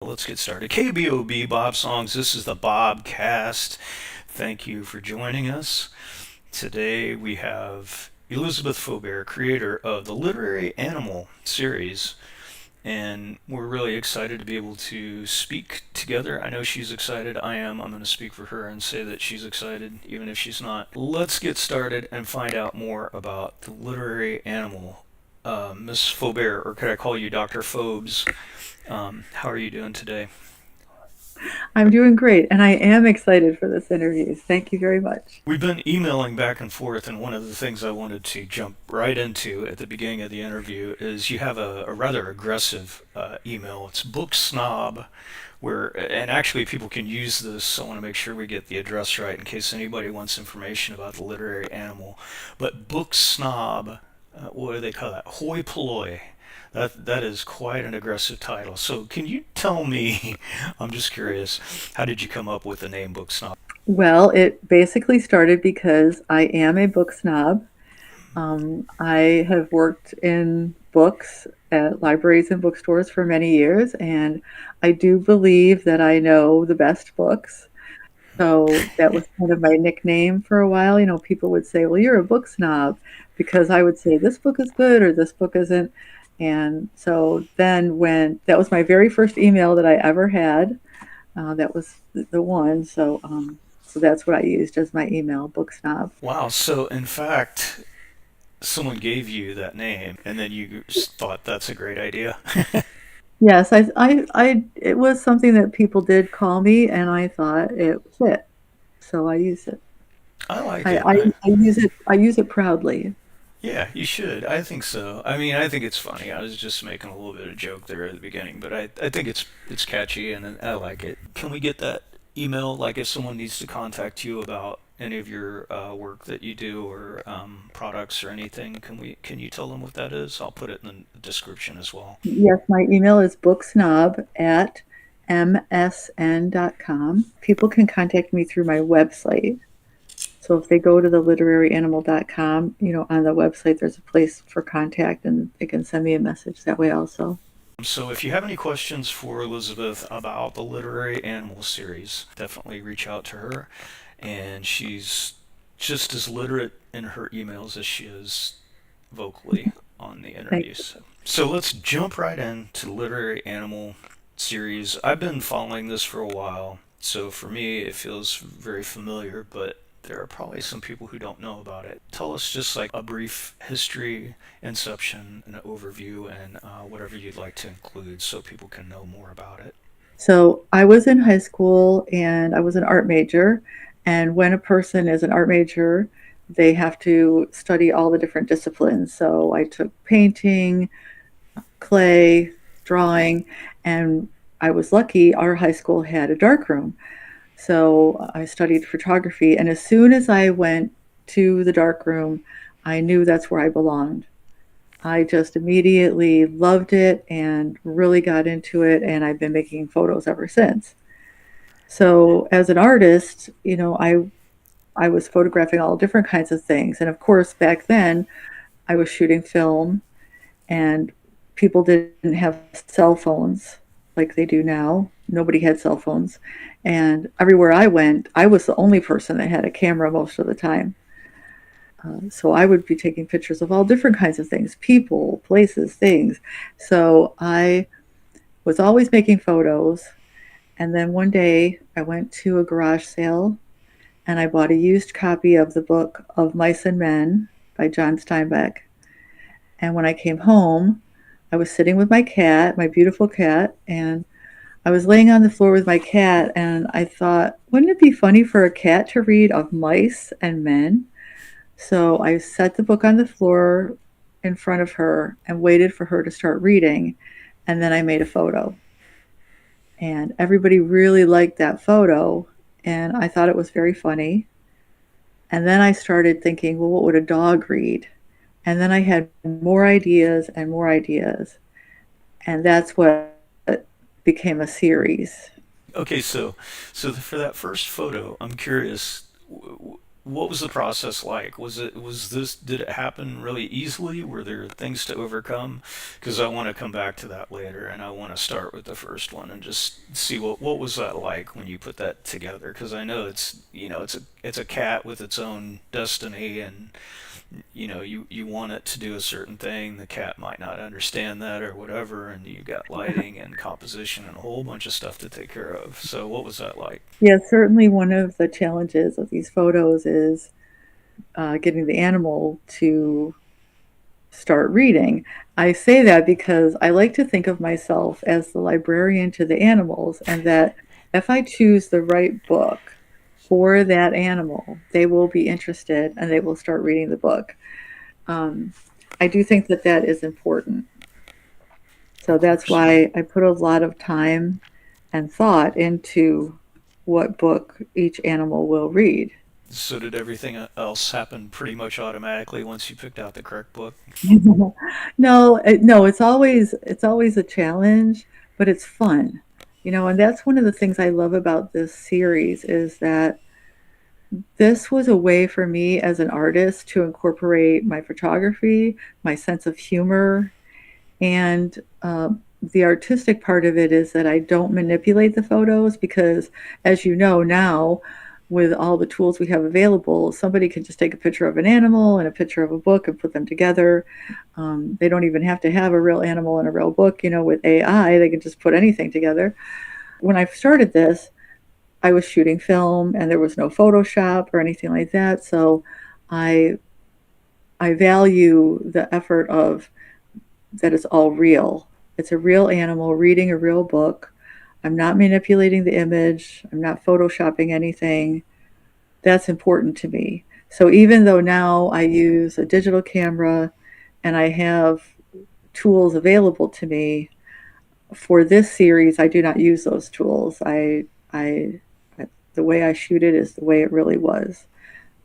Let's get started. KBOB Bob Songs. This is the Bobcast. Thank you for joining us. Today we have Elizabeth Faubert, creator of the Literary Animal series, and we're really excited to be able to speak together. I know she's excited. I am. I'm going to speak for her and say that she's excited, even if she's not. Let's get started and find out more about the Literary Animal. Miss Faubert, or could I call you Dr. Phobes? How are you doing today? I'm doing great, and I am excited for this interview. Thank you very much. We've been emailing back and forth, and one of the things I wanted to jump right into at the beginning of the interview is you have a rather aggressive email. It's book snob, and actually people can use this. I want to make sure we get the address right in case anybody wants information about the literary animal. But book snob, what do they call that? Hoi polloi. That is quite an aggressive title. So can you tell me? I'm just curious. How did you come up with the name book snob? Well, it basically started because I am a book snob. I have worked in books at libraries and bookstores for many years, and I do believe that I know the best books. So that was kind of my nickname for a while. People would say, "Well, you're a book snob," because I would say, "This book is good," or "This book isn't." And so then, when that was my very first email that I ever had, that was the one. So that's what I used as my email, book snob. Wow. So, in fact, someone gave you that name, and then you just thought that's a great idea. Yes, it was something that people did call me, and I thought it fit, so I used it. I like I, it. I, I use it. I use it proudly. Yeah, you should. I think so. I mean, I think it's funny. I was just making a little bit of joke there at the beginning, but I think it's catchy and I like it. Can we get that email? Like, if someone needs to contact you about any of your work that you do or products or anything, can you tell them what that is? I'll put it in the description as well. Yes, my email is booksnob@msn.com. People can contact me through my website. So if they go to the literaryanimal.com, on the website, there's a place for contact and they can send me a message that way also. So if you have any questions for Elizabeth about the Literary Animal series, definitely reach out to her. And she's just as literate in her emails as she is vocally on the Thank interviews. So let's jump right into the Literary Animal series. I've been following this for a while, so for me it feels very familiar, but there are probably some people who don't know about it. Tell us just like a brief history, inception, an overview, and whatever you'd like to include so people can know more about it. So I was in high school and I was an art major. And when a person is an art major, they have to study all the different disciplines. So I took painting, clay, drawing, and I was lucky our high school had a darkroom. So I studied photography. And as soon as I went to the darkroom, I knew that's where I belonged. I just immediately loved it and really got into it, and I've been making photos ever since. So as an artist, I was photographing all different kinds of things, and of course back then I was shooting film, and people didn't have cell phones like they do now. Nobody had cell phones, and everywhere I went, I was the only person that had a camera most of the time. So I would be taking pictures of all different kinds of things, people, places, things. So I was always making photos. And then one day I went to a garage sale and I bought a used copy of the book of Mice and Men by John Steinbeck. And when I came home, I was sitting with my cat, my beautiful cat, and I was laying on the floor with my cat. And I thought, wouldn't it be funny for a cat to read of mice and men? So I set the book on the floor in front of her and waited for her to start reading. And then I made a photo. And everybody really liked that photo. And I thought it was very funny. And then I started thinking, well, what would a dog read? And then I had more ideas and more ideas. And that's what became a series. Okay, so for that first photo, I'm curious. what was the process like? Did it happen really easily? Were there things to overcome? Because I want to come back to that later, and I want to start with the first one and just see what was that like when you put that together? Because I know it's a cat with its own destiny, and you want it to do a certain thing. The cat might not understand that or whatever, and you got lighting and composition and a whole bunch of stuff to take care of. So what was that like? Yeah, certainly one of the challenges of these photos is getting the animal to start reading. I say that because I like to think of myself as the librarian to the animals, and that if I choose the right book for that animal, they will be interested and they will start reading the book. Um, I do think that that is important. So Of that's course. why I put a lot of time and thought into what book each animal will read. So did everything else happen pretty much automatically once you picked out the correct book? No, no, it's always a challenge, but it's fun. And that's one of the things I love about this series is that this was a way for me as an artist to incorporate my photography, my sense of humor, and the artistic part of it is that I don't manipulate the photos because, as you know now, with all the tools we have available, somebody can just take a picture of an animal and a picture of a book and put them together. They don't even have to have a real animal and a real book. With AI, they can just put anything together. When I started this, I was shooting film and there was no Photoshop or anything like that. So I I value the effort of that it's all real. It's a real animal reading a real book. I'm not manipulating the image. I'm not photoshopping anything. That's important to me. So even though now I use a digital camera and I have tools available to me for this series, I do not use those tools. I the way I shoot it is the way it really was.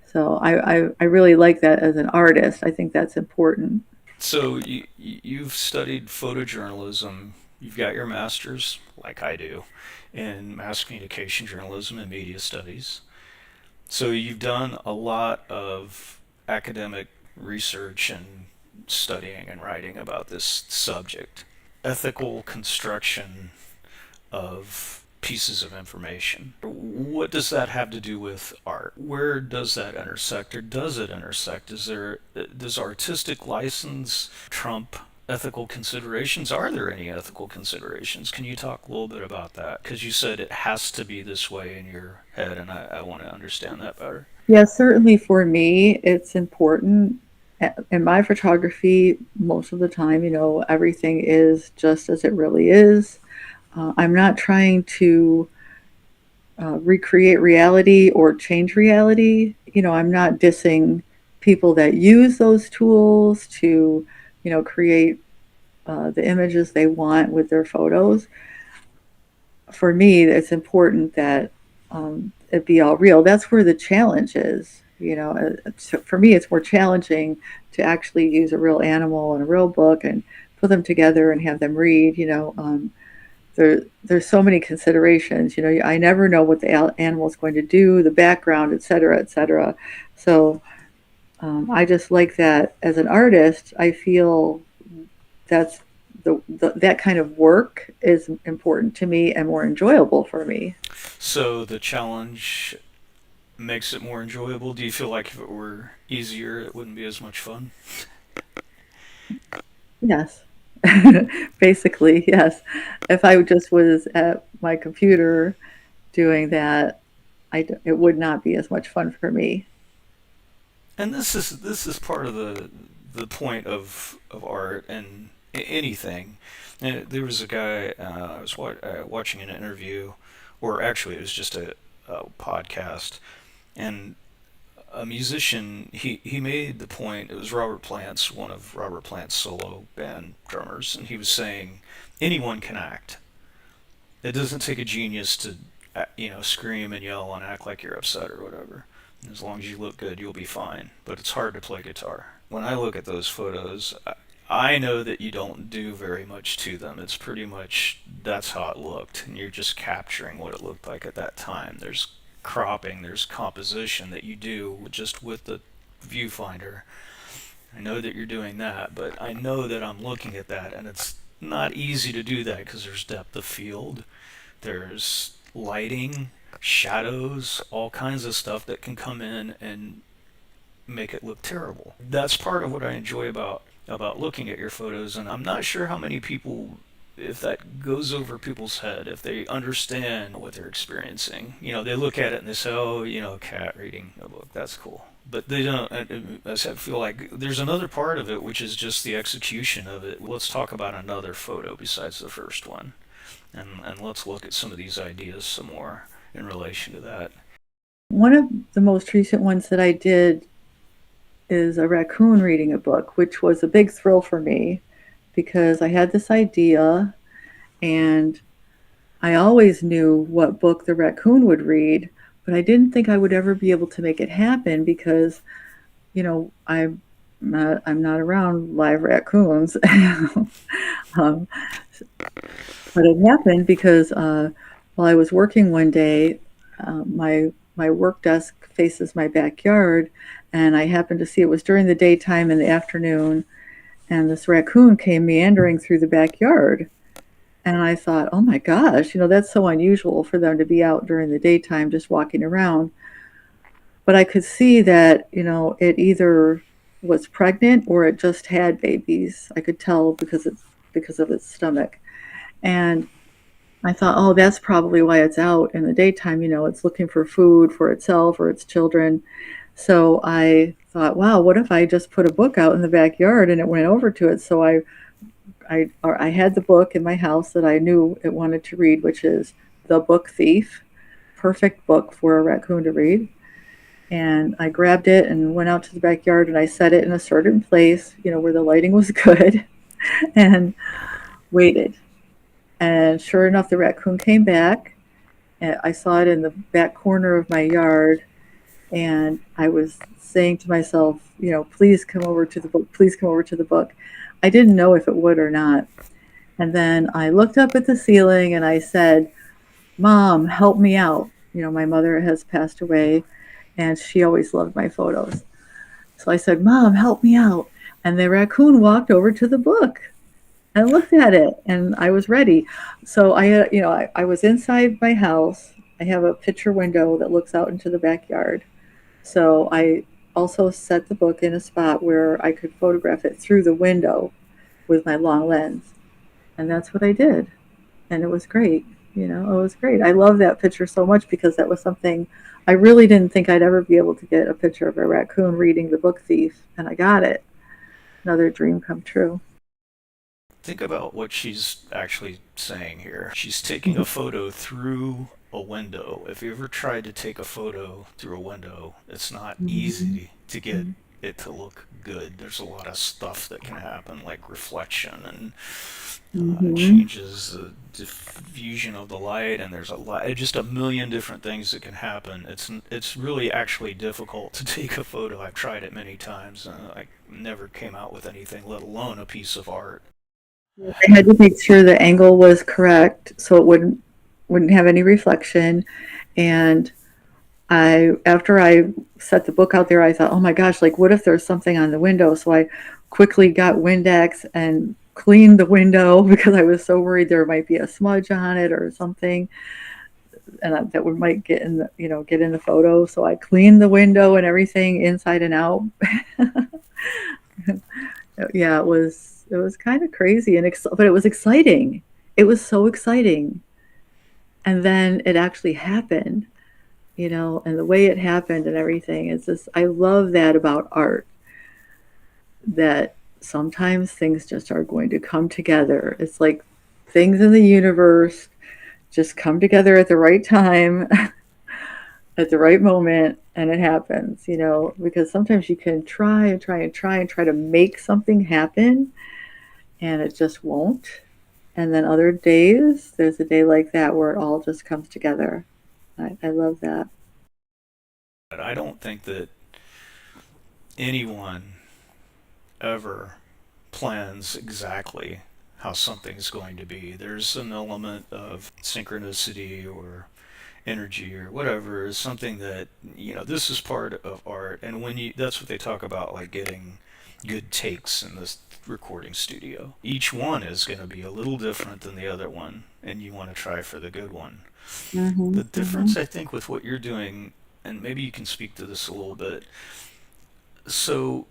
So I really like that as an artist. I think that's important. So you've studied photojournalism. You've got your master's, like I do, in mass communication journalism and media studies. So you've done a lot of academic research and studying and writing about this subject. Ethical construction of pieces of information. What does that have to do with art? Where does that intersect, or does it intersect? Does artistic license trump ethical considerations? Are there any ethical considerations? Can you talk a little bit about that? Because you said it has to be this way in your head, and I want to understand that better. Yeah, certainly for me, it's important. In my photography, most of the time, everything is just as it really is. I'm not trying to recreate reality or change reality. I'm not dissing people that use those tools to, create the images they want with their photos. For me, it's important that it be all real. That's where the challenge is. For me, it's more challenging to actually use a real animal and a real book and put them together and have them read. There's so many considerations. I never know what the animal is going to do, the background, et cetera, et cetera. So I just like that as an artist. I feel that's that kind of work is important to me and more enjoyable for me. So the challenge makes it more enjoyable. Do you feel like if it were easier, it wouldn't be as much fun? Yes. Basically, yes. If I just was at my computer doing that, it would not be as much fun for me. And this is part of the point of art and anything. And there was a guy I was watching an interview, or actually it was just a podcast, and a musician he made the point. It was Robert Plant's, one of Robert Plant's solo band drummers, and he was saying anyone can act. It doesn't take a genius to scream and yell and act like you're upset or whatever. As long as you look good, you'll be fine. But it's hard to play guitar. When I look at those photos, I know that you don't do very much to them. It's pretty much that's how it looked, and you're just capturing what it looked like at that time. cropping, there's composition that you do just with the viewfinder. I know that you're doing that, but I know that I'm looking at that, and it's not easy to do that because there's depth of field, there's lighting, shadows, all kinds of stuff that can come in and make it look terrible. That's part of what I enjoy about looking at your photos, and I'm not sure how many people, if that goes over people's head, if they understand what they're experiencing. They look at it and they say, "Oh, a cat reading a book. That's cool." But they don't. I feel like there's another part of it, which is just the execution of it. Let's talk about another photo besides the first one, and let's look at some of these ideas some more in relation to that. One of the most recent ones that I did is a raccoon reading a book, which was a big thrill for me because I had this idea and I always knew what book the raccoon would read, but I didn't think I would ever be able to make it happen because, I'm not around live raccoons. um, but it happened because while I was working one day, my work desk faces my backyard, and I happened to see it was during the daytime in the afternoon, and this raccoon came meandering through the backyard. And I thought, oh my gosh, that's so unusual for them to be out during the daytime just walking around. But I could see that, it either was pregnant or it just had babies. I could tell because of its stomach. And I thought, oh, that's probably why it's out in the daytime. It's looking for food for itself or its children. So I thought, wow, what if I just put a book out in the backyard and it went over to it? So I had the book in my house that I knew it wanted to read, which is The Book Thief. Perfect book for a raccoon to read. And I grabbed it and went out to the backyard and I set it in a certain place, where the lighting was good, and waited. And sure enough, the raccoon came back. And I saw it in the back corner of my yard. And I was saying to myself, please come over to the book. Please come over to the book. I didn't know if it would or not. And then I looked up at the ceiling and I said, Mom, help me out. My mother has passed away and she always loved my photos. So I said, Mom, help me out. And the raccoon walked over to the book and looked at it and I was ready. So I was inside my house. I have a picture window that looks out into the backyard. So I also set the book in a spot where I could photograph it through the window with my long lens. And that's what I did. And it was great. It was great. I love that picture so much because that was something I really didn't think I'd ever be able to get a picture of a raccoon reading The Book Thief. And I got it. Another dream come true. Think about what she's actually saying here. She's taking a photo through a window. If you ever tried to take a photo through a window, it's not Mm-hmm. easy to get it to look good. There's a lot of stuff that can happen, like reflection, and it Mm-hmm. changes the diffusion of the light, and there's just a million different things that can happen. It's really actually difficult to take a photo. I've tried it many times, and I never came out with anything, let alone a piece of art. I had to make sure the angle was correct so it wouldn't have any reflection. And after I set the book out there, I thought, oh my gosh, like what if there's something on the window? So I quickly got Windex and cleaned the window because I was so worried there might be a smudge on it or something, and that we might get in the photo. So I cleaned the window and everything inside and out. Yeah, it was kind of crazy but it was exciting. It was so exciting, and then it actually happened. And the way it happened and everything is just, I love that about art, that sometimes things just are going to come together. It's like things in the universe just come together at the right time, at the right moment, and it happens, because sometimes you can try and try and try and try to make something happen, and it just won't. And then other days, there's a day like that where it all just comes together. I love that. But I don't think that anyone ever plans exactly how something's going to be. There's an element of synchronicity or energy or whatever is something that, this is part of art. And when you that's what they talk about, like getting good takes in this recording studio. Each one is going to be a little different than the other one, and you want to try for the good one. Mm-hmm, The difference, mm-hmm. I think, with what you're doing, and maybe you can speak to this a little bit. So,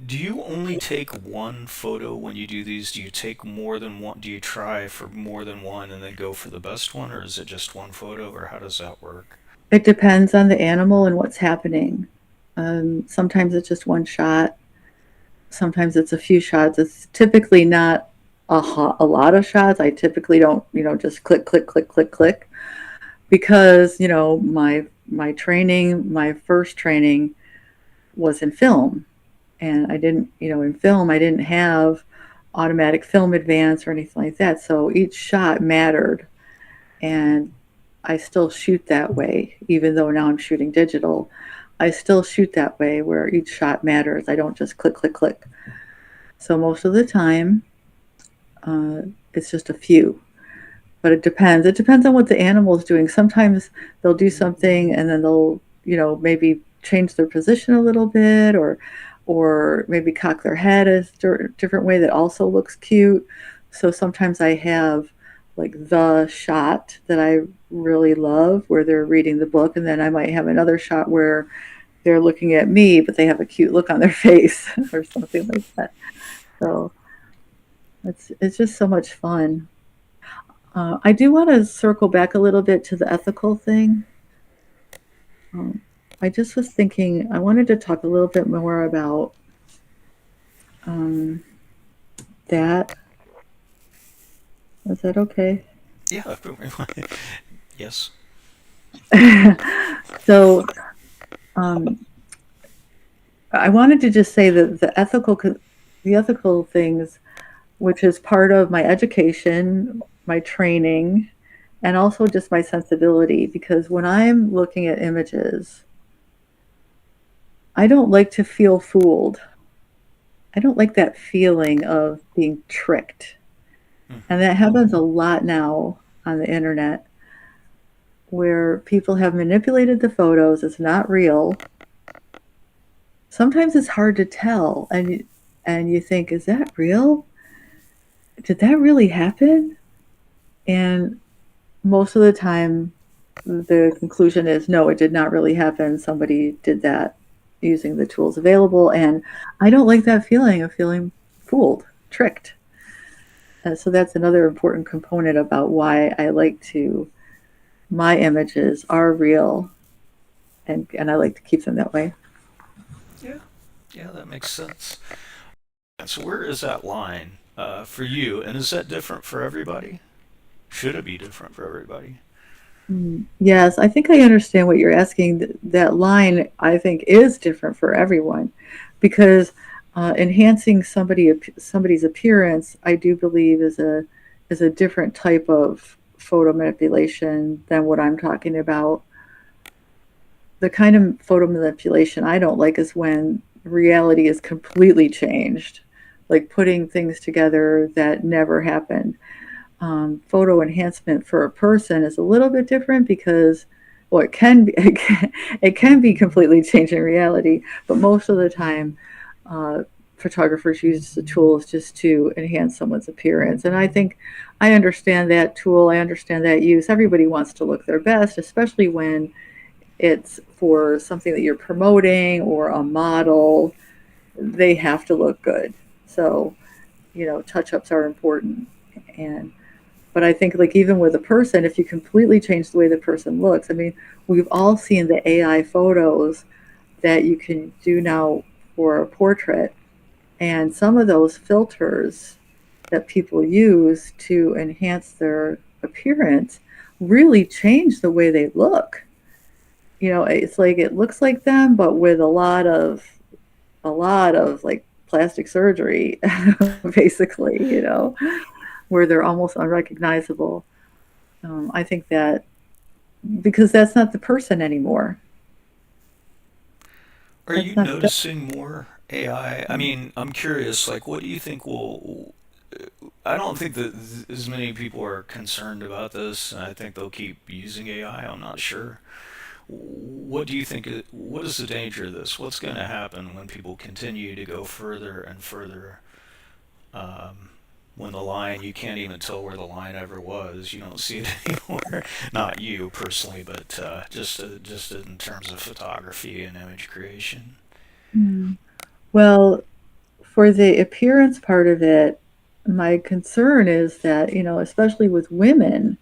do you only take one photo when you do these? Do you take more than one? Do you try for more than one and then go for the best one, or is it just one photo, or how does that work? It depends on the animal and what's happening. Sometimes it's just one shot. Sometimes it's a few shots. It's typically not a lot of shots. I typically don't, just click, click, click, click, click, because my training, my first training was in film, and I didn't, in film I didn't have automatic film advance or anything like that. So each shot mattered, and I still shoot that way, even though now I'm shooting digital. I still shoot that way where each shot matters. I don't just click, click, click. So most of the time, uh, it's just a few, but it depends. It depends on what the animal is doing. Sometimes they'll do something and then they'll, maybe change their position a little bit, or maybe cock their head a different way that also looks cute. So sometimes I have like the shot that I really love where they're reading the book, and then I might have another shot where they're looking at me, but they have a cute look on their face or something like that. So it's just so much fun. I do want to circle back a little bit to the ethical thing. Um, I just was thinking, I wanted to talk a little bit more about um, that. Is that okay? Yeah. Yes. So um, I wanted to just say that the ethical things, which is part of my education, my training, and also just my sensibility, because when I'm looking at images, I don't like to feel fooled. I don't like that feeling of being tricked. And Hmm. that happens a lot now on the internet, where people have manipulated the photos. It's not real. Sometimes it's hard to tell, and you think, is that real? Did that really happen? And most of the time, the conclusion is no, it did not really happen. Somebody did that using the tools available. And I don't like that feeling of feeling fooled, tricked. So that's another important component about why I like to, my images are real, and I like to keep them that way. Yeah. Yeah, that makes sense. And so, where is that line for you? And is that different for everybody? Should it be different for everybody? Yes, I think I understand what you're asking. That line, I think, is different for everyone, because enhancing somebody's appearance, I do believe, is a different type of photo manipulation than what I'm talking about. The kind of photo manipulation I don't like is when reality is completely changed, like putting things together that never happened. Photo enhancement for a person is a little bit different because, well, it can be, it can be completely changing reality, but most of the time, uh, photographers use the tools just to enhance someone's appearance. And I think I understand that tool. I understand that use. Everybody wants to look their best, especially when it's for something that you're promoting or a model. They have to look good. So, touch ups are important. And but I think, like, even with a person, if you completely change the way the person looks, I mean, we've all seen the AI photos that you can do now for a portrait, and some of those filters that people use to enhance their appearance really change the way they look. It's like it looks like them, but with a lot of like plastic surgery, basically, where they're almost unrecognizable. I think that because that's not the person anymore. Are you That's not the. noticing more AI? I mean, I'm curious. Like, what do you think will? I don't think that as many people are concerned about this, and I think they'll keep using AI. I'm not sure. What do you think? What is the danger of this? What's going to happen when people continue to go further and further? Um, when the line, you can't even tell where the line ever was. You don't see it anymore. Not you personally, but just in terms of photography and image creation. Hmm. Well, for the appearance part of it, my concern is that, especially with women,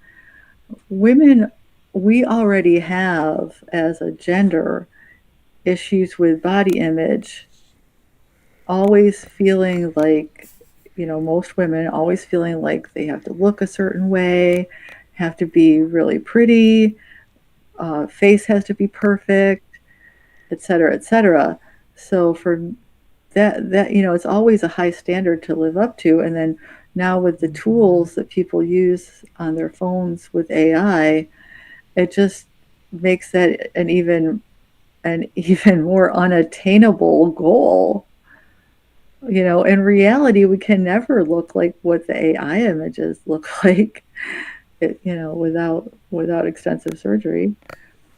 we already have, as a gender, issues with body image, always feeling like, most women always feeling like they have to look a certain way, have to be really pretty, face has to be perfect, et cetera, et cetera. So for that it's always a high standard to live up to. And then now with the tools that people use on their phones with AI, it just makes that an even more unattainable goal. In reality, we can never look like what the AI images look like, without extensive surgery.